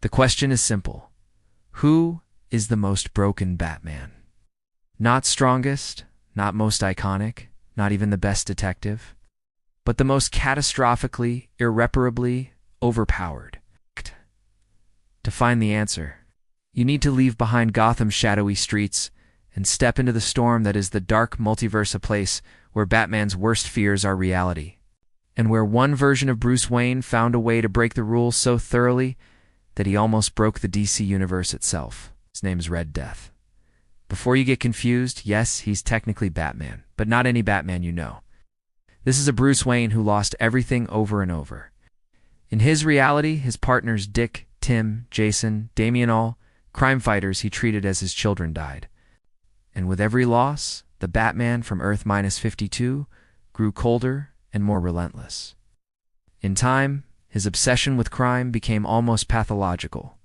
The question is simple. Who is the most broken Batman? Not strongest, not most iconic, not even the best detective, but the most catastrophically, irreparably overpowered. To find the answer, you need to leave behind Gotham's shadowy streets and step into the storm that is the Dark Multiverse, a place where Batman's worst fears are reality, and where one version of Bruce Wayne found a way to break the rules so thoroughly that he almost broke the DC Universe itself. His name is Red Death. Before you get confused, yes, he's technically Batman, but not any Batman you know. This is a Bruce Wayne who lost everything over and over. In his reality, his partners Dick, Tim, Jason, Damian, all crime fighters he treated as his children, died. And with every loss, the Batman from Earth-52 grew colder and more relentless. In time, his obsession with crime became almost pathological,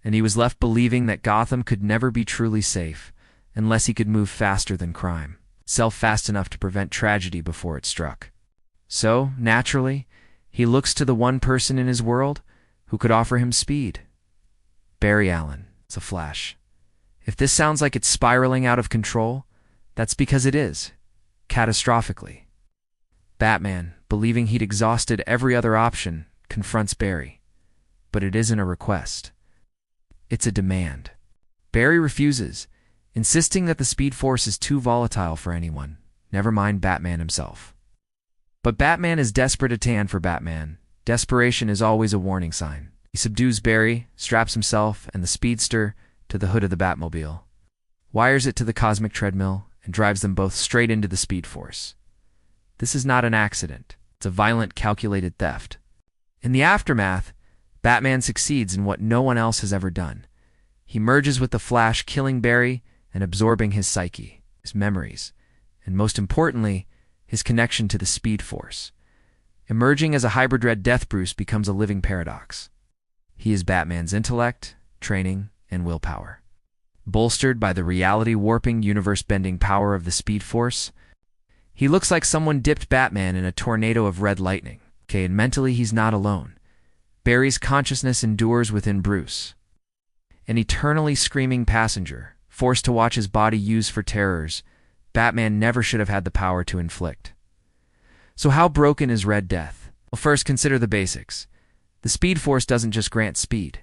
and he was left believing that Gotham could never be truly safe unless he could move faster than crime, itself fast enough to prevent tragedy before it struck. So, naturally, he looks to the one person in his world who could offer him speed. Barry Allen. It's a Flash. If this sounds like it's spiraling out of control, that's because it is, catastrophically. Batman, believing he'd exhausted every other option, confronts Barry. But it isn't a request. It's a demand. Barry refuses, insisting that the Speed Force is too volatile for anyone, never mind Batman himself. But Batman is desperate, for Batman. Desperation is always a warning sign. He subdues Barry, straps himself and the Speedster to the hood of the Batmobile, wires it to the cosmic treadmill, and drives them both straight into the Speed Force. This is not an accident. It's a violent, calculated theft. In the aftermath, Batman succeeds in what no one else has ever done. He merges with the Flash, killing Barry and absorbing his psyche, his memories, and most importantly, his connection to the Speed Force. Emerging as a hybrid, Red Death Bruce becomes a living paradox. He is Batman's intellect, training, and willpower. Bolstered by the reality-warping, universe-bending power of the Speed Force, he looks like someone dipped Batman in a tornado of red lightning. And mentally he's not alone. Barry's consciousness endures within Bruce. An eternally screaming passenger, forced to watch his body used for terrors Batman never should have had the power to inflict. So how broken is Red Death? Well, first consider the basics. The Speed Force doesn't just grant speed.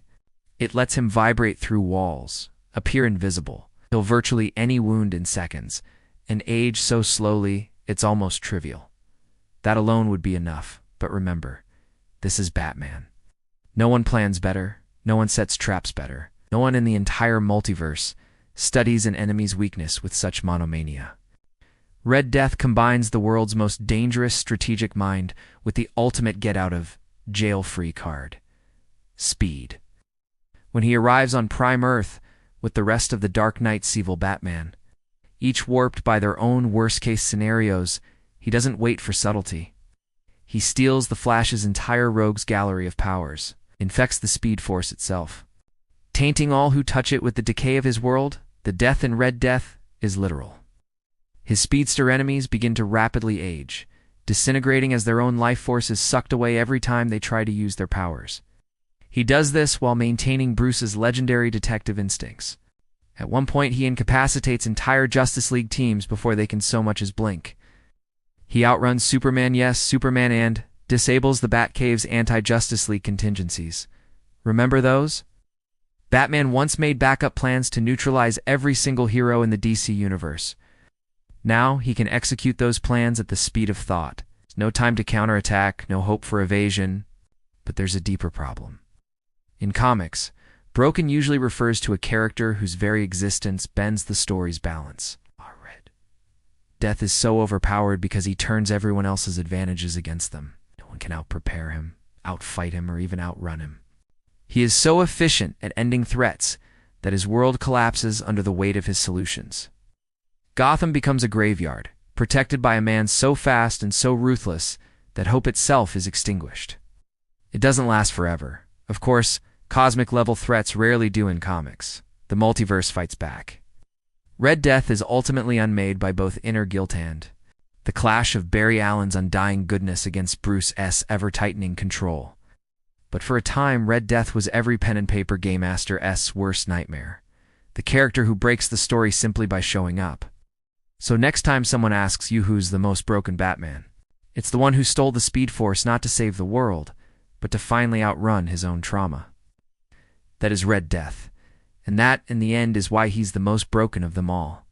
It lets him vibrate through walls, appear invisible, heal virtually any wound in seconds, and age so slowly it's almost trivial. That alone would be enough, but remember, this is Batman. No one plans better, no one sets traps better, no one in the entire multiverse studies an enemy's weakness with such monomania. Red Death combines the world's most dangerous strategic mind with the ultimate get-out-of-jail-free card: speed. When he arrives on Prime Earth with the rest of the Dark Knight's evil Batman, each warped by their own worst-case scenarios, he doesn't wait for subtlety. He steals the Flash's entire rogues gallery of powers, infects the Speed Force itself. Tainting all who touch it with the decay of his world, the death in Red Death is literal. His speedster enemies begin to rapidly age, disintegrating as their own life force is sucked away every time they try to use their powers. He does this while maintaining Bruce's legendary detective instincts. At one point, he incapacitates entire Justice League teams before they can so much as blink. He outruns Superman, yes, Superman, and disables the Batcave's anti-Justice League contingencies. Remember those? Batman once made backup plans to neutralize every single hero in the DC Universe. Now he can execute those plans at the speed of thought. There's no time to counterattack, no hope for evasion. But there's a deeper problem. In comics, broken usually refers to a character whose very existence bends the story's balance. Red Death is so overpowered because he turns everyone else's advantages against them. No one can out-prepare him, out-fight him, or even outrun him. He is so efficient at ending threats that his world collapses under the weight of his solutions. Gotham becomes a graveyard, protected by a man so fast and so ruthless that hope itself is extinguished. It doesn't last forever. Of course, cosmic-level threats rarely do in comics. The multiverse fights back. Red Death is ultimately unmade by both inner guilt and the clash of Barry Allen's undying goodness against Bruce's ever-tightening control. But for a time, Red Death was every pen and paper game master's worst nightmare. The character who breaks the story simply by showing up. So next time someone asks you who's the most broken Batman, it's the one who stole the Speed Force not to save the world, but to finally outrun his own trauma. That is Red Death, and that, in the end, is why he's the most broken of them all.